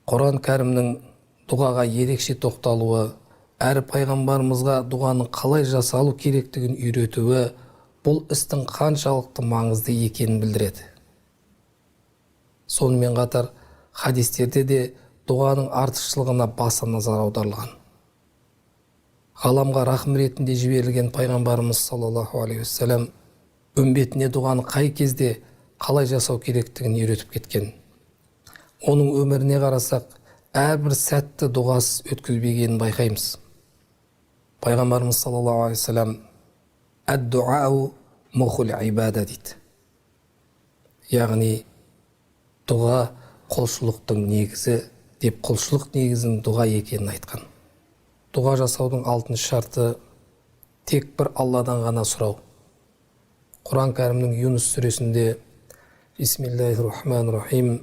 Құран кәрімнің дұғаға ерекше тоқталуы, әр пайғамбарымызға дұғаның қалай жасалу керектігін үйретуі бұл істің қаншалықты маңызды екенін білдіреді. Сонымен қатар хадистерде де дұғаның артықшылығына баса назар аударылған. Ғаламға рахым ретінде жіберілген пайғамбарымыз саллаллаху алейхи уассалам үмбетіне дұғаны қай кезде қалай жасау керектігін үйретіп кеткен. Оның өміріне қарасақ, әрбір сәтті дұғасыз өткізбегенін байқаймыз. Пайғамбарымыз саллаллаху алейхи уассалам әд-дуау мухул ибада дейді. Яғни дұға құлшылықтың негізі деп, құлшылық негізінің дұға екенін айтқан. Дұға жасаудың алтыншы шарты тек бір Алладан ғана сұрау. Құран кәрімнің Юнус сүресінде Бисмиллахир-рахманир-рахим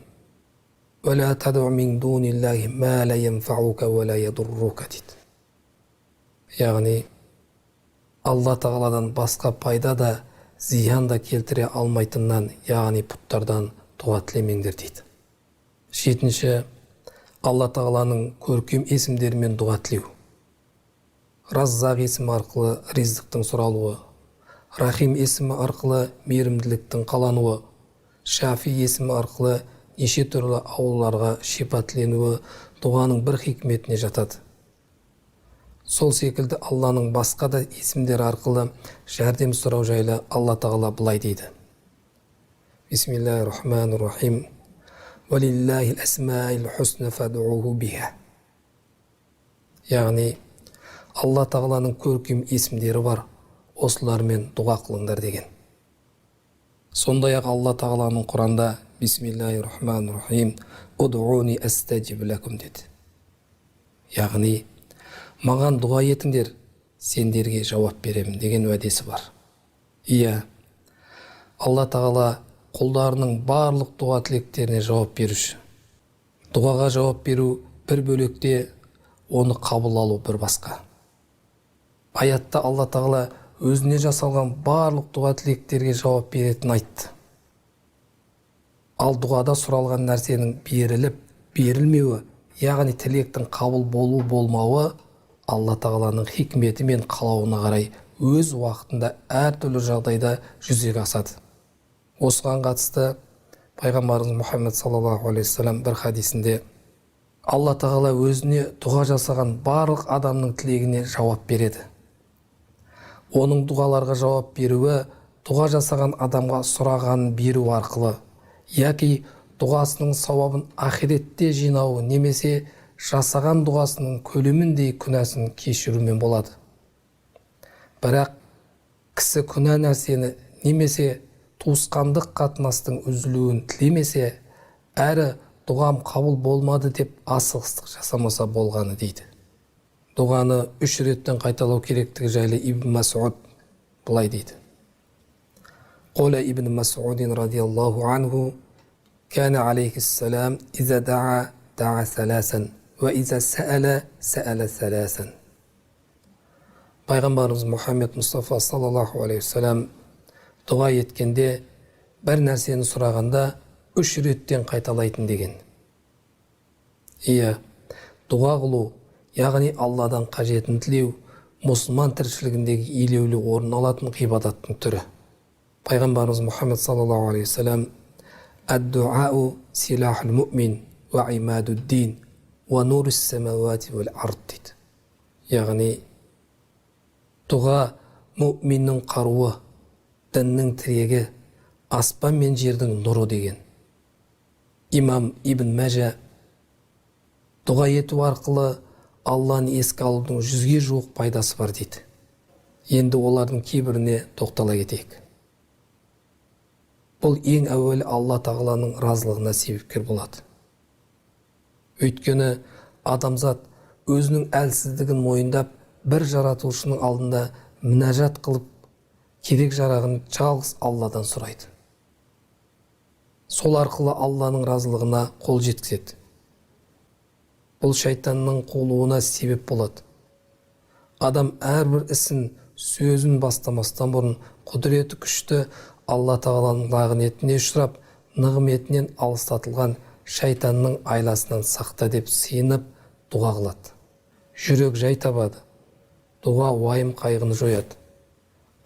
وَلَا تَدْعُ مِنْ دُونِ اللَّهِ مَا لَا يَنْفَعُكَ وَلَا يَضُرُّكَ дейді. Яғни Алла тағаладан басқа пайда да, зиян да келтіре алмайтыннан, яғни пұттардан дұға тілемеңдер дейді. Жетінші, Алла тағаланың көркем есімдерімен дұға тілеу. Раззақ есімі арқылы ризықтың сұралуы, Рахим есімі арқылы мейірімділіктің қалануы, Шафи есімі арқылы неше түрлі ауруларға шипа тіленуі дұғаның бір хикметіне жатады. Сол секілді Алланың басқа да есімдері арқылы жәрдем сұрау жайлы Алла тағала былай дейді. Бисмиллахир-рахманир-рахим وَلِلَّهِ الْأَسْمَاءِ الْحُسْنَ فَادْعُوهُ بِهَا. Яғни Алла тағаланың көркем есімдері бар, осылармен дұға қылыңдар деген. Сондай-ақ Алла тағаланың Құранда Бисмиллахир-рахманир-рахим «Уд'уни астаджиб лакум» деді. Яғни маған дұға етіңдер, сендерге жауап беремін деген уәдесі бар. Иә, Алла тағала құлдарының барлық дұға тілектеріне жауап беруші. Дұғаға жауап беру бір бөлекте, оны қабыл алу бір басқа. Аятта Алла тағала өзіне жасалған барлық дұға тілектерге жауап беретінін айтты. Ал дұғада сұралған нәрсенің беріліп, берілмеуі, яғни тілектің қабыл болу болмауы Алла тағаланың хикметі мен қалауына қарай өз уақытында әртүрлі жағдайда жүзеге асады. Осыған қатысты пайғамбарымыз Мұхаммед саллаллаху алейхи уассалам бір хадисінде Алла тағала өзіне дұға жасаған барлық адамның тілегіне жауап береді. Оның дұғаларға жауап беруі дұға жасаған адамға сұрағанын беру арқылы, яки дұғасының сауабын ахиретте жинауы немесе жасаған дұғасының көлеміндей күнәсін кешірумен болады. Бірақ кісі күнә нәрсені немесе туысқандық қатынастың үзілуін тілемесе, әрі дұғам қабыл болмады деп асығыстық жасамаса болғаны дейді. Дұғаны 3 реттен қайталау керектігі жайлы Ибн Мас'уд былай дейді. Қола Ибн Мас'удин радиаллаху анху кәна алейхиссалам иза да'a да'a саласан ва иза сәәлә сәәлә саласан. Пайғамбарымыз Мұхаммед Мұстафа саллаллаху алейхи уассалам дұға еткенде бір нәрсені сұрағанда 3 реттен қайталайтын деген. Иә, дұға қылу, яғни Алладан қажетін тілеу, мұсылман тіршілігіндегі елеулі орын алатын ғибадаттың түрі. Пайғамбарымыз Мұхаммед саллаллаху алейхи уассалам «Әд-дуау силахул муъмин ва имадуд-дин ва нурус самавати вал ард» дейді. Яғни дұға мұъминнің қаруы, діннің тірегі, аспан мен жердің нұры деген. Имам Ибн Мәжә дұға ету арқылы Алланы еске алудың 100-ге жуық пайдасы бар дейді. Енді олардың кейбіріне тоқтала кетейік. Бұл ең әуелі Алла тағаланың разылығына себепкер болады. Өйткені адамзат өзінің әлсіздігін мойындап, бір жаратушының алдында мінәжат қылып, керек жарағын жалғыз Алладан сұрайды. Сол арқылы Алланың разылығына қол жеткізеді. Бұл шайтанның қулығына себеп болады. Адам әрбір ісін, сөзін бастамастан бұрын құдіреті күшті Алла тағаланың лағынетіне ұшырап, нығметінен алыстатылған шайтанның айласынан сақта деп сыйынып дұға қылады. Жүрек жай табады. Дұға уайым қайғыны жояды.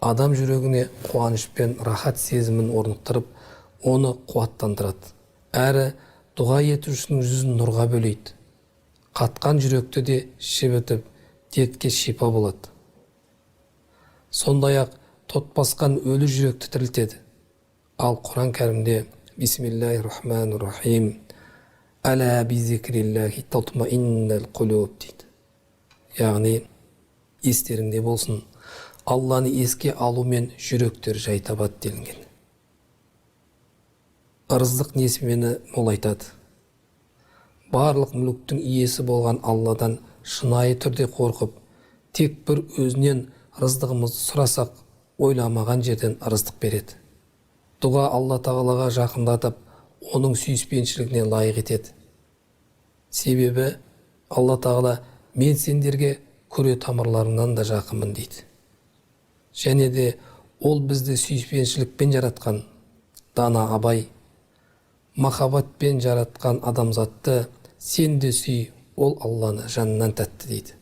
Адам жүрегіне қуаныш пен рахат сезімін орнықтырып, оны қуаттандырады. Әрі дұға етушінің жүзін нұрға бөлейді. Қатқан жүректі де шебітіп, дертке шипа болады. Сондай-ақ тот басқан өлі жүректі тірілтеді. Ал Құран кәрімде Бисмиллахир-рахманир-рахим Әлә би-зикриллахи татмаиннал қулуб дейді. Яғни, естеріңде болсын, Алланы еске алумен жүректер жай табады делінген. Ырыздық несімені молайтады. Барлық мүліктің иесі болған Алладан шынайы түрде қорқып, тек бір өзінен ырыздығымызды сұрасақ, ойламаған жерден ырыздық береді. Дұға Алла тағалаға жақындатып, оның сүйіспеншілігіне лайық етеді. Себебі Алла тағала мен сендерге көре тамырларыңнан да жақынмын дейді. Және де ол бізді сүйіспеншілікпен жаратқан дана Абай, махаббатпен жаратқан адамзатты сен де сүй, ол Алланы жанынан тәтті дейді.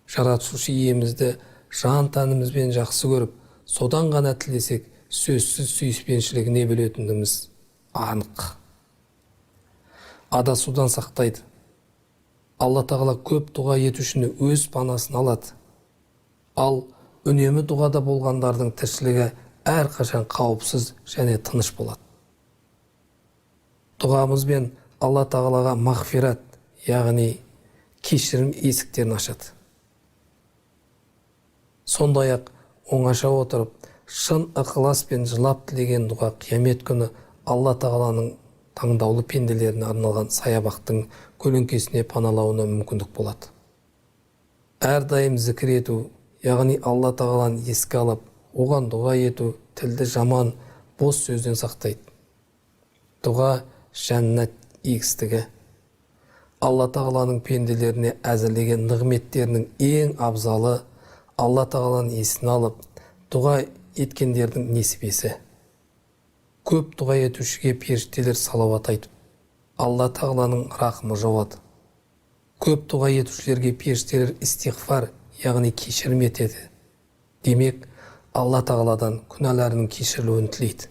Жаратушы иемізді жан тәнімізбен жақсы көріп, содан ғана тілесек, сөзсіз сүйіспеншілігіне бөлетіндігіміз анық. Адасудан сақтайды. Алла тағала көп дұға етушіні өз панасын алады. Ал үнемі дұғада болғандардың тіршілігі әрқашан қауіпсіз және тыныш болады. Дұғамызбен Алла тағалаға мағфират, яғни кешірім есіктерін ашады. Сондай-ақ оңаша отырып, шын ықыласпен жылап тілеген дұға қиямет күні Алла тағаланың таңдаулы пенделеріне арналған саябақтың көлеңкесіне паналауына мүмкіндік болады. Әрдайым зікір ету, яғни Алла тағаланы еске алып, оған дұға ету тілді жаман, бос сөзден сақтайды. Дұға жәннат егістігі. Алла тағаланың пенделеріне әзірлеген нығметтерінің ең абзалы Алла тағаланың есін алып, дұға еткендердің несібесі. Көп дұға етушіге періштелер салауат айтып, Алла тағаланың рақымы жауады. Көп дұға етушілерге періштелер истиғфар, яғни кешірім етеді. Демек, Алла тағаладан күнәларының кешірілуін тілейді.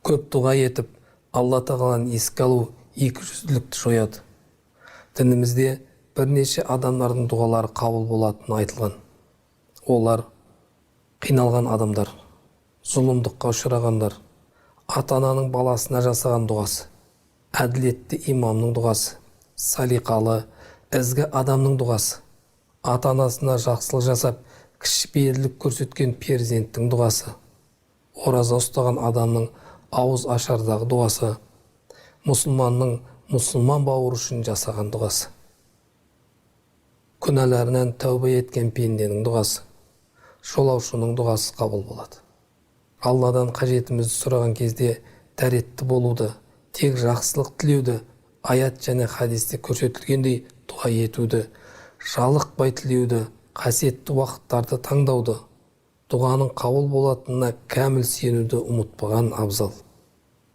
Көп дұға етіп, Алла тағаланы еске алу екіжүзділікті жояды. Дінімізде бірнеше адамдардың дұғалары қабыл болатыны айтылған. Олар қиналған адамдар, зұлымдыққа ұшырағандар, ата-ананың баласына жасаған дұғасы, әділетті имамның дұғасы, салиқалы, ізгі адамның дұғасы, ата-анасына жақсылық жасап, кішіпейілдік көрсеткен перзенттің дұғасы, ораза ұстаған адамның ауыз ашардағы дұғасы, мұсылманның мұсылман бауыр үшін жасаған дұғасы, күнәларынан тәубе еткен пенденің дұғасы, жолаушының дұғасы қабыл болады. Алладан қажетімізді сұраған кезде дәретті болуды, тек жақсылық тілеуді, аят және хадисте көрсетілгендей дұға етуді, жалықпай тілеуді, қасиетті уақыттарды таңдауды, дұғаның қабыл болатынына кәміл сенуді ұмытпаған абзал.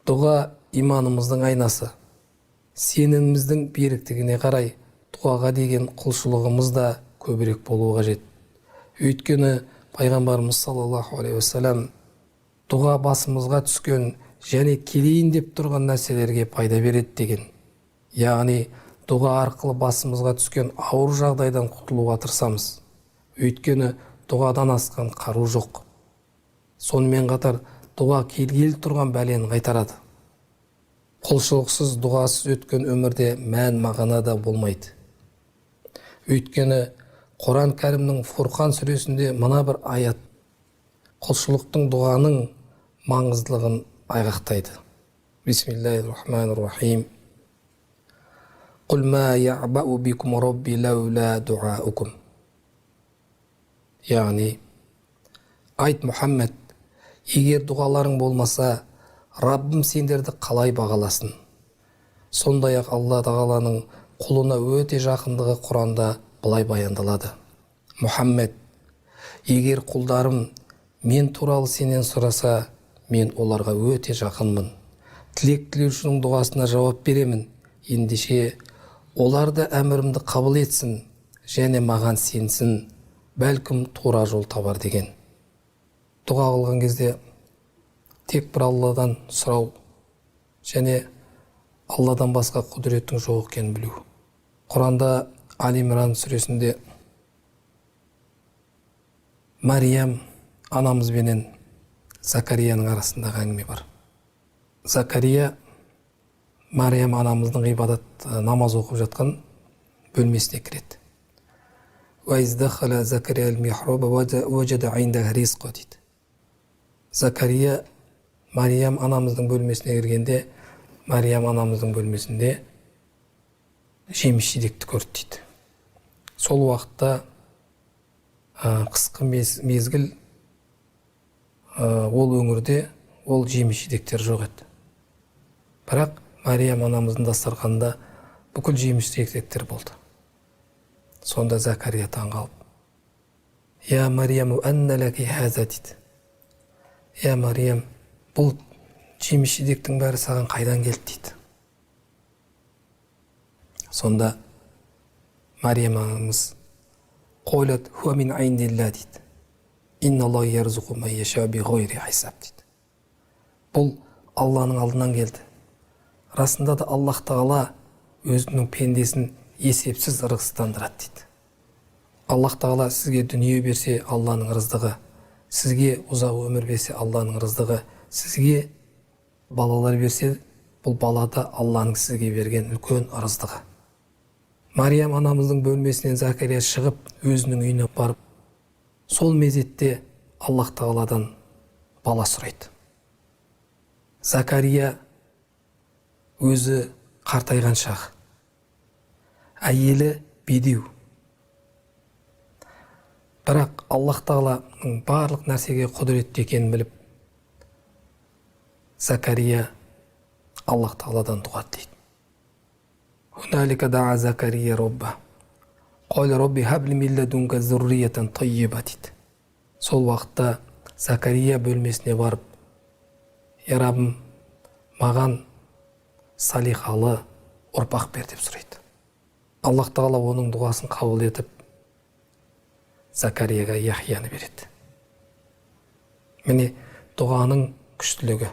Дұға иманымыздың айнасы. Сеніміміздің беріктігіне қарай дұғаға деген құлшылығымыз да көбірек болуы қажет. Өйткені пайғамбарымыз саллаллаху алейхи уассалам дұға басымызға түскен және келейін деп тұрған нәрселерге пайда береді деген. Яғни дұға арқылы басымызға түскен ауыр жағдайдан құтылуға тырысамыз. Өйткені дұғадан асқан қару жоқ. Сонымен қатар дұға келгелі тұрған бәлені қайтарады. Құлшылықсыз, дұғасыз өткен өмірде мән мағына да болмайды. Өйткені Құран кәрімнің Фурқан сүресінде мына бір аят құлшылықтың, дұғаның маңыздылығын айғақтайды. Бисмиллахир-рахманир-рахим. Құл ма яъбау бикум рабби лаула дуаукум. Яғни, айт Мұхаммед, егер дұғаларың болмаса, Раббым сендерді қалай бағаласын? Сондай-ақ Алла тағаланың құлына өте жақындығы Құранда былай баяндалады. Мұхаммед, егер құлдарым мен туралы сенен сұраса, мен оларға өте жақынмын. тілек тілеушінің дұғасына жауап беремін. Ендеше олар да әмірімді қабыл етсін және маған сенсін, бәлкім тура жол табар деген. Дұға қылған кезде тек бір Алладан сұрау және Алладан басқа құдіреттің жоқ екенін білу. Құранда Али-Имран сүресінде Мариям анамыз бенен Закарияның арасындағы әңгіме бар. Закария Мариям анамыздың ғибадат намаз оқып жатқан бөлмесіне кіреді. дейді. Закария Мариям анамыздың бөлмесіне кіргенде, Мариям анамыздың бөлмесінде жеміс жидекті көрді дейді. Сол уақытта қысқы мезгіл ол өңірде ол жеміс жидектер жоқ еді. Бірақ Мариям анамыздың дастарханында бүкіл жеміс жидектер болды. Сонда Закария таңғалып: «Я Марияму анна лаки хаза» дейді. «Я Мариям, бұл жеміс жидектің бәрі саған қайдан келді?» дейді. Сонда Мариям анамыз: «Қолат хуа мин айндилла» дейді. «Инна Аллах ярзуқу ман яша биғайри хисаб» дейді. Бұл Алланың алдынан келді. Расында да Аллах Тағала өзінің пендесін есепсіз ырғызсыздандырады дейді. Аллах Тағала сізге дүние берсе, Алланың рыздығы, сізге ұзақ өмір берсе, Алланың рыздығы, сізге балалар берсе, бұл балада Алланың сізге берген үлкен рыздығы. Мариям анамыздың бөлмесінен Закария шығып, өзінің үйіне барып, сол мезетте Аллах Тағаладан бала сұрайды. Закария өзі қартайған шақ, әйелі бедеу. Бірақ Аллах Тағаланың барлық нәрсеге құдіретті екенін біліп, Закария Аллах Тағаладан дұға тілейді. «Хуналика даа Закария робба. Қойла робби хабли мин ладунка зурриятан таййиба» дейді. Сол уақытта Закария бөлмесіне барып: «Я Раббым, маған салихалы ұрпақ бер» деп сұрайды. Аллах Тағала оның дұғасын қабыл етіп, Закарияға Яхияны береді. Міне дұғаның күштілігі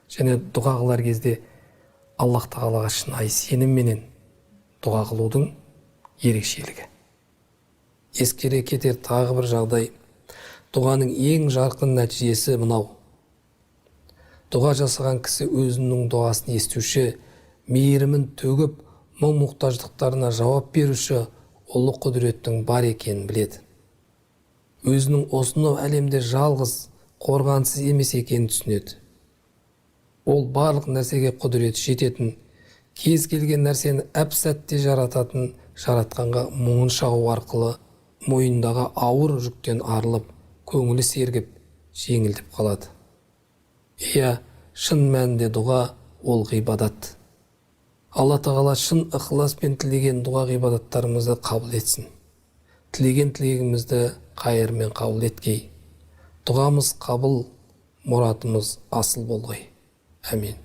және дұға қылар кезде Аллах Тағалаға шынайы сенімменен дұға қылудың ерекшелігі. Ескере кетер тағы бір жағдай, дұғаның ең жарқын нәтижесі мынау: дұға жасаған кісі өзінің дұғасын естуші, мейірімін төгіп, мұң-мұқтаждықтарына жауап беруші ұлы құдіреттің бар екенін біледі. Өзінің осынау әлемде жалғыз, қорғансыз емес екенін түсінеді. Ол барлық нәрсеге құдіреті жететін, кез келген нәрсені әп-сәтте жарататын жаратқанға мұңын шағу арқылы мойнындағы ауыр жүктен арылып, көңілі сергіп, жеңілдеп қалады. Иә, шын мәнінде дұға ол ғибадат. Алла Тағала шын ықыласпен тілеген дұға ғибадаттарымызды қабыл етсін. Тілеген тілегімізді қайырмен қабыл еткей. Дұғамыз қабыл, мұратымыз асыл болғай. Әмин.